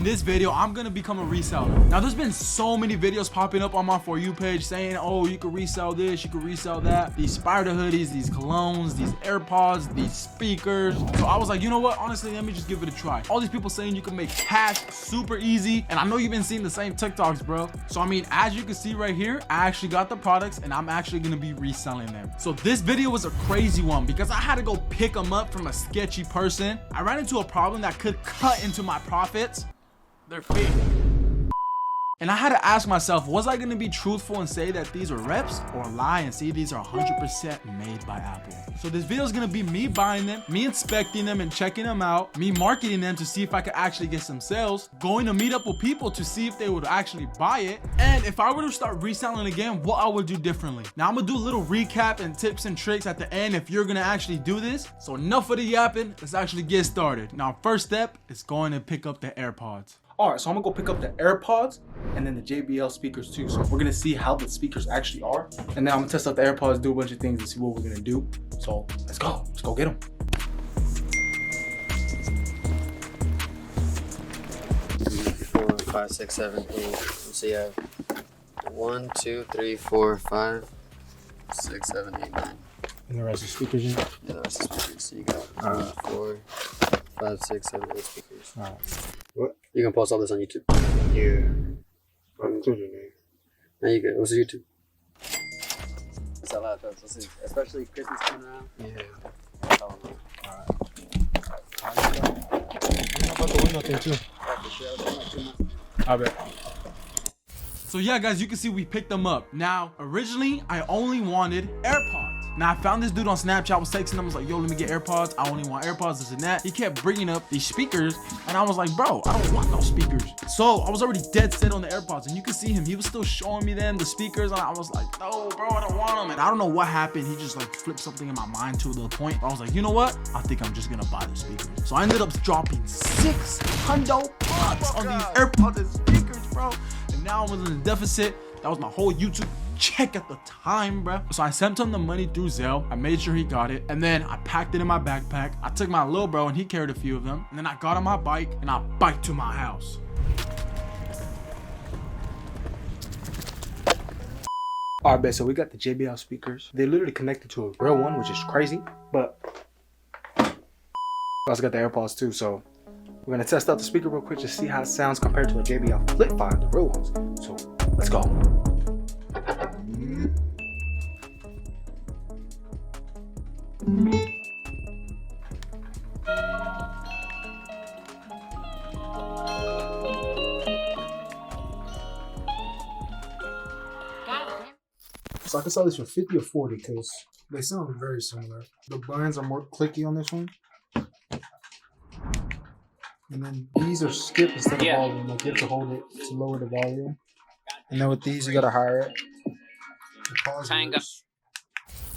this video, I'm gonna become a reseller. Now, there's been so many videos popping up on my For You page saying, oh, you can resell this, you can resell that. These spider hoodies, these colognes, these AirPods, these speakers. So I was like, you know what? Honestly, let me just give it a try. All these people saying you can make cash super easy. And I know you've been seeing the same TikToks, bro. So I mean, as you can see right here, I actually got the products and I'm actually gonna be reselling them. So this video was a crazy one because I had to go pick them up from a sketchy person. I ran into a problem that could cut into my profits. They're fake. And I had to ask myself, was I gonna be truthful and say that these are reps, or lie and say these are 100% made by Apple? So this video is gonna be me buying them, me inspecting them and checking them out, me marketing them to see if I could actually get some sales, going to meet up with people to see if they would actually buy it, and if I were to start reselling again, what I would do differently. Now I'm gonna do a little recap and tips and tricks at the end if you're gonna actually do this. So enough of the yapping, let's actually get started. Now first step is going to pick up the AirPods. All right, so I'm gonna go pick up the AirPods and then the JBL speakers too. So we're gonna see how the speakers actually are. And then I'm gonna test out the AirPods, do a bunch of things and see what we're gonna do. So let's go get them. 4, 5, 6, 7, 8. So you have 1, 2, 3, 4, 5, 6, 7, 8, 9. And the rest of speakers in? Yeah, the rest of speakers. So you got 4, 5, 6, 7, 8 speakers. All right. What? You can post all this on YouTube. Yeah. I'm including it. Now you good. What's your YouTube? That's a lot of folks. Let's see. Especially Christmas coming around. Yeah. Oh, I'm about the window thing too. for sure. I bet. So yeah, guys, you can see we picked them up. Now, originally, I only wanted AirPods. Now, I found this dude on Snapchat, I was texting him, I was like, yo, let me get AirPods. I only want AirPods, this and that. He kept bringing up these speakers, and I was like, bro, I don't want no speakers. So I was already dead set on the AirPods, and you can see him, he was still showing me them, the speakers, and I was like, no, bro, I don't want them. And I don't know what happened. He just like flipped something in my mind to the point where I was like, you know what? I think I'm just gonna buy the speakers. So I ended up dropping $600 on these AirPods and speakers, bro. And now I was in a deficit. That was my whole YouTube check at the time, bro. So I sent him the money through Zelle. I made sure he got it. And then I packed it in my backpack. I took my little bro and he carried a few of them. And then I got on my bike and I biked to my house. All right, bet. So we got the JBL speakers. They literally connected to a real one, which is crazy. But I also got the AirPods too. So we're gonna test out the speaker real quick, just see how it sounds compared to a JBL Flip 5, the real ones. So let's go. So I can sell this for 50 or 40 because they sound very similar. The buttons are more clicky on this one. And then these are skip instead of volume. Like you have to hold it to lower the volume. And then with these, you gotta higher it.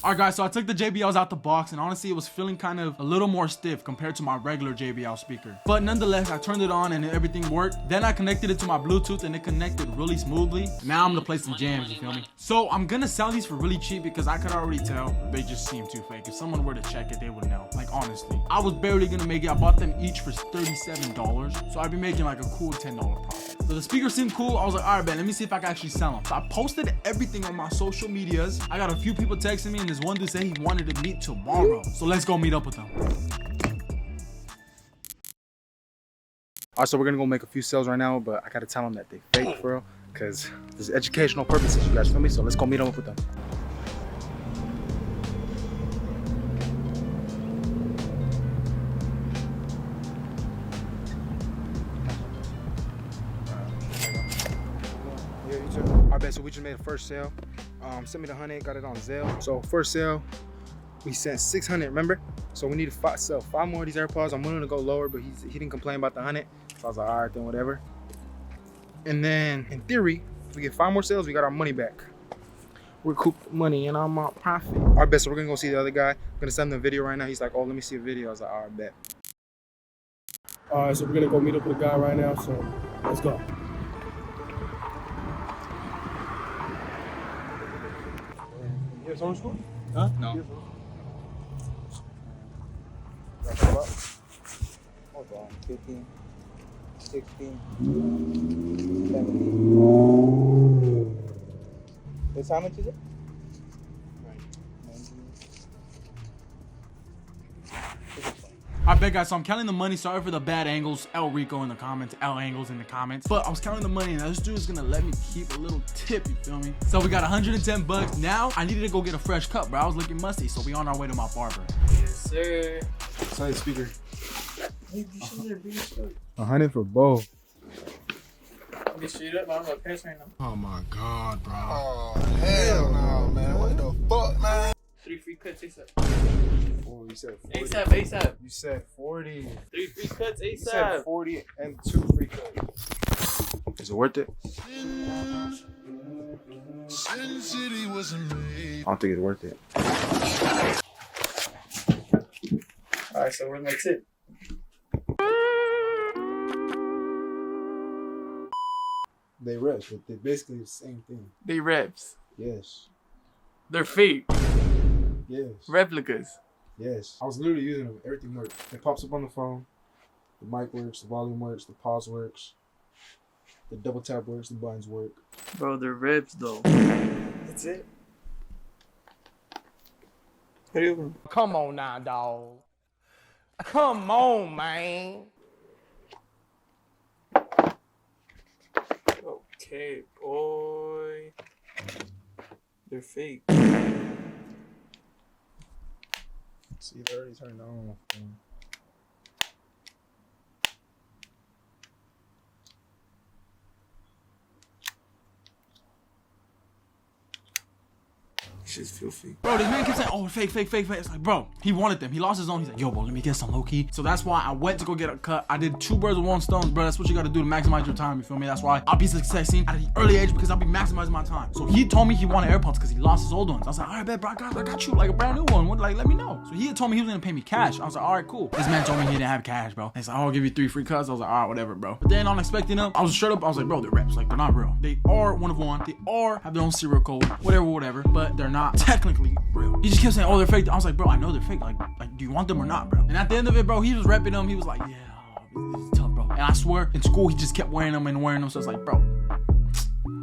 All right, guys, so I took the JBLs out the box, and honestly, it was feeling kind of a little more stiff compared to my regular JBL speaker. But nonetheless, I turned it on and everything worked. Then I connected it to my Bluetooth and it connected really smoothly. Now I'm gonna play some jams, you feel me? So I'm gonna sell these for really cheap because I could already tell they just seem too fake. If someone were to check it, they would know. Like, honestly, I was barely gonna make it. I bought them each for $37. So I'd be making like a cool $10 profit. So the speakers seemed cool. I was like, all right, man, let me see if I can actually sell them. So I posted everything on my social medias. I got a few people texting me, and this one dude said he wanted to meet tomorrow. So let's go meet up with them. All right, so we're gonna go make a few sales right now, but I gotta tell them that they fake, bro, because this is educational purposes, you guys feel me? So let's go meet up with them. I bet. So we just made a first sale. Sent me the 100, got it on Zelle. So first sale, we sent 600. Remember? So we need to sell 5 more of these AirPods. I'm willing to go lower, but he didn't complain about the 100. So I was like, all right, then whatever. And then in theory, if we get 5 more sales, we got our money back. Recoup money and I'm on profit. All right, bet. So we're gonna go see the other guy. I'm gonna send him a video right now. He's like, oh, let me see a video. I was like, all right, bet. All right, so we're gonna go meet up with a guy right now. So let's go. You have summer school? Huh? No. Hold on, 15. 16, 17. This how much is it? I bet, guys, so I'm counting the money. Sorry for the bad angles. El Rico in the comments, L angles in the comments. But I was counting the money and this dude is gonna let me keep a little tip, you feel me? So we got 110 bucks. Now I needed to go get a fresh cut, bro. I was looking musty, so we on our way to my barber. Yes, sir. Sorry, speaker. Hey, you should be straight. 100 for both. Get straight up, I'm gonna pass right now. Oh my God, bro. Oh, hell no, man. What the fuck, man? 3 free cuts ASAP. Oh, you said 40. ASAP. You said 40. 3 free cuts You said ASAP. 40 and 2 free cuts. Is it worth it? Sin City wasn't made. I don't think it's worth it. Alright, so where's my tip? They reps, but they basically the same thing. They reps. Yes. They're fake. Yes. Replicas. Yes. I was literally using them. Everything works. It pops up on the phone. The mic works. The volume works. The pause works. The double tap works. The buttons work. Bro, they're reps though. That's it. How do you open? Come on now, dog. Come on, man. Okay, boy. They're fake. See, they already turned on. Shit's filthy. Bro, this man kept saying, oh, fake. It's like, bro, he wanted them. He lost his own. He's like, yo, bro, let me get some low key. So that's why I went to go get a cut. I did 2 birds with 1 stone, bro. That's what you got to do to maximize your time. You feel me? That's why I'll be successing at an early age because I'll be maximizing my time. So he told me he wanted AirPods because he lost his old ones. I was like, all right, bet, bro, I got you like a brand new one. Like, let me know. So he had told me he was going to pay me cash. I was like, all right, cool. This man told me he didn't have cash, bro. He's like, oh, I'll give you 3 free cuts. I was like, all right, whatever, bro. But then on expecting them, I was straight up. I was like, bro, they're reps. Like, they're not real. They are one of one. They are have their own serial code, whatever. But they're not technically real. He just kept saying, oh, they're fake. I was like, bro, I know they're fake. Like, do you want them or not, bro? And at the end of it, bro, he was repping them. He was like, yeah, this is tough, bro. And I swear, in school, he just kept wearing them. So it's like, bro,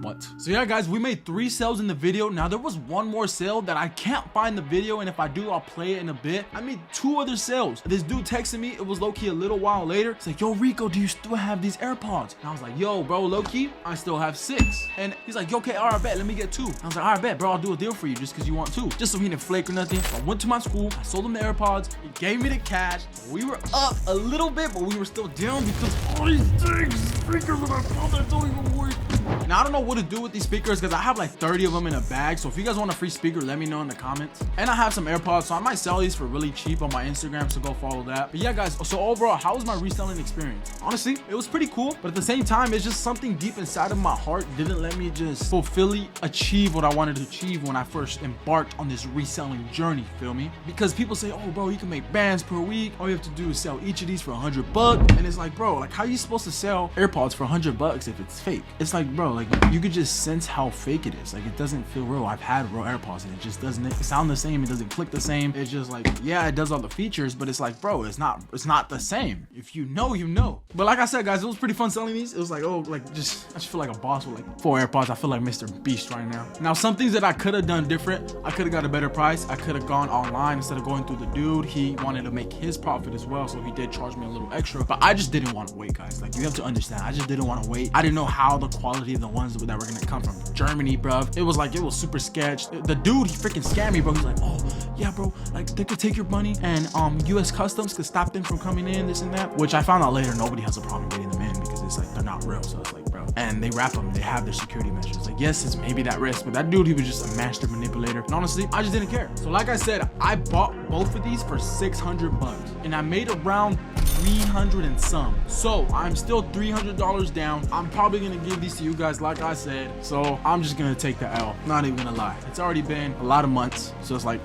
what? So yeah, guys, we made 3 sales in the video. Now there was one more sale that I can't find the video, and if I do, I'll play it in a bit. I made 2 other sales. This dude texted me. It was low-key a little while later. It's like, yo, Rico, do you still have these AirPods? And I was like, yo, bro, low-key, I still have 6. And he's like, yo, okay, all right, bet, let me get 2. I was like, all right, bet, bro, I'll do a deal for you just because you want 2. Just so he didn't flake or nothing. So I went to my school. I sold him the AirPods. He gave me the cash. We were up a little bit, but we were still down because all these things, speakers that I bought that don't even work. Now, I don't know what to do with these speakers because I have like 30 of them in a bag. So if you guys want a free speaker, let me know in the comments. And I have some AirPods, so I might sell these for really cheap on my Instagram, so go follow that. But yeah, guys, so overall, how was my reselling experience? Honestly, it was pretty cool, but at the same time, it's just something deep inside of my heart didn't let me just fully achieve what I wanted to achieve when I first embarked on this reselling journey, feel me? Because people say, oh, bro, you can make bands per week. All you have to do is sell each of these for $100. And it's like, bro, like, how are you supposed to sell AirPods for $100 if it's fake? It's like, bro, like, you could just sense how fake it is. Like, it doesn't feel real. I've had real AirPods and it just doesn't sound the same. It doesn't click the same. It's just like, yeah, it does all the features, but it's like, bro, it's not the same. If you know, you know. But like I said, guys, it was pretty fun selling these. It was like, oh, like, I just feel like a boss with like 4 AirPods. I feel like Mr. Beast right now. Now, some things that I could have done different. I could have got a better price. I could have gone online instead of going through the dude. He wanted to make his profit as well, so he did charge me a little extra. But I just didn't want to wait, guys. Like, you have to understand, I just didn't want to wait. I didn't know how the quality of the ones that were gonna come from Germany, bro. It was super sketch. The dude, he freaking scammed me, bro. He's like, oh yeah, bro, like they could take your money and US Customs could stop them from coming in, this and that. Which I found out later, nobody has a problem getting them in because it's like they're not real. So it's like, bro, and they wrap them. They have their security measures. Like, yes, it's maybe that risk, but that dude, he was just a master manipulator. And honestly, I just didn't care. So like I said, I bought both of these for $600, and I made around 300 and some. So I'm still $300 down. I'm probably gonna give these to you guys, like I said. So I'm just gonna take the L. Not even gonna lie. It's already been a lot of months, so it's like,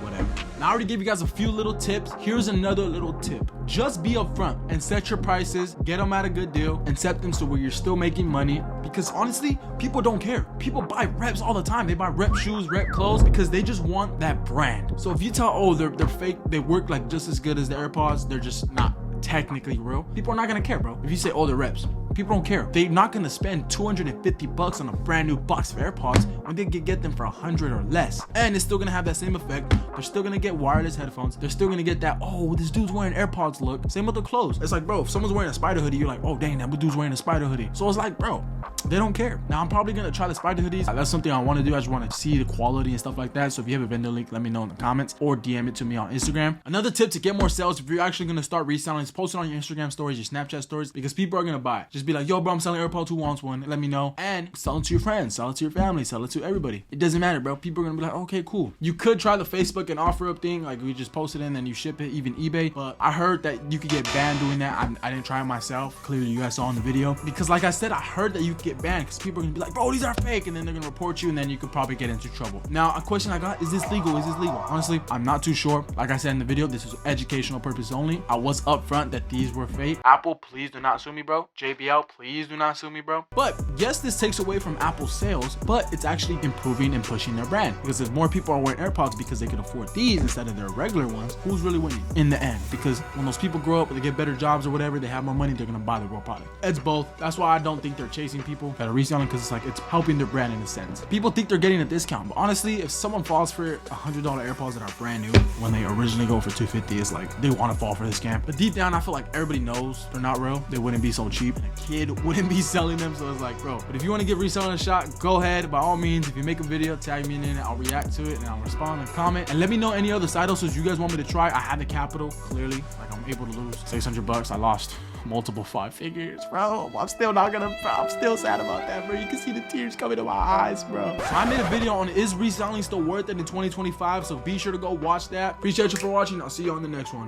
whatever. Now I already gave you guys a few little tips. Here's another little tip. Just be upfront and set your prices, get them at a good deal, and set them so where you're still making money. Because honestly, people don't care. People buy reps all the time. They buy rep shoes, rep clothes, because they just want that brand. So if you tell, oh, they're fake, they work like just as good as the AirPods, they're just not technically real, people are not gonna care, bro. If you say, oh, they're reps, people don't care. They're not gonna spend 250 bucks on a brand new box of AirPods when they could get them for 100 or less. And it's still gonna have that same effect. They're still gonna get wireless headphones. They're still gonna get that, oh, this dude's wearing AirPods look. Same with the clothes. It's like, bro, if someone's wearing a spider hoodie, you're like, oh, dang, that dude's wearing a spider hoodie. So it's like, bro, they don't care. Now, I'm probably gonna try the spider hoodies. That's something I wanna do. I just wanna see the quality and stuff like that. So if you have a vendor link, let me know in the comments or DM it to me on Instagram. Another tip to get more sales, if you're actually gonna start reselling, is post it on your Instagram stories, your Snapchat stories, because people are gonna buy it. Just be like, yo, bro, I'm selling AirPods, who wants one? Let me know. And sell it to your friends, sell it to your family, sell it to everybody. It doesn't matter, bro. People are gonna be like, okay, cool. You could try the Facebook and offer up thing, like we just post it in and you ship it, even eBay. But I heard that you could get banned doing that. I didn't try it myself. Clearly you guys saw in the video, because like I said, I heard that you could get banned because people are gonna be like, bro, these are fake, and then they're gonna report you, and then you could probably get into trouble. Now, a question I got, is this legal? Is this legal? Honestly, I'm not too sure. Like I said in the video, this is educational purpose only. I was upfront that these were fake. Apple, please do not sue me, bro. JBL, please do not sue me, bro. But yes, this takes away from Apple's sales, but it's actually improving and pushing their brand, because if more people are wearing AirPods because they can afford these instead of their regular ones, who's really winning in the end? Because when those people grow up, they get better jobs or whatever, they have more money, they're gonna buy the real product. It's both. That's why I don't think they're chasing people that are reselling, because it's like, it's helping their brand in a sense. People think they're getting a discount, but honestly, if someone falls for $100 AirPods that are brand new when they originally go for $250, it's like they want to fall for this scam. But deep down, I feel like everybody knows they're not real. They wouldn't be so cheap, and a kid wouldn't be selling them. So it's like, bro, but if you want to give reselling a shot, go ahead, by all means. If you make a video, tag me in it, I'll react to it and I'll respond and comment, and let me know any other side hustles you guys want me to try. I had the capital, clearly, like I'm able to lose 600 bucks. I lost multiple 5 figures, bro. I'm still sad about that, bro. You can see the tears coming to my eyes, bro. So I made a video on, is reselling still worth it in 2025? So be sure to go watch that. Appreciate you for watching. I'll see you on the next one.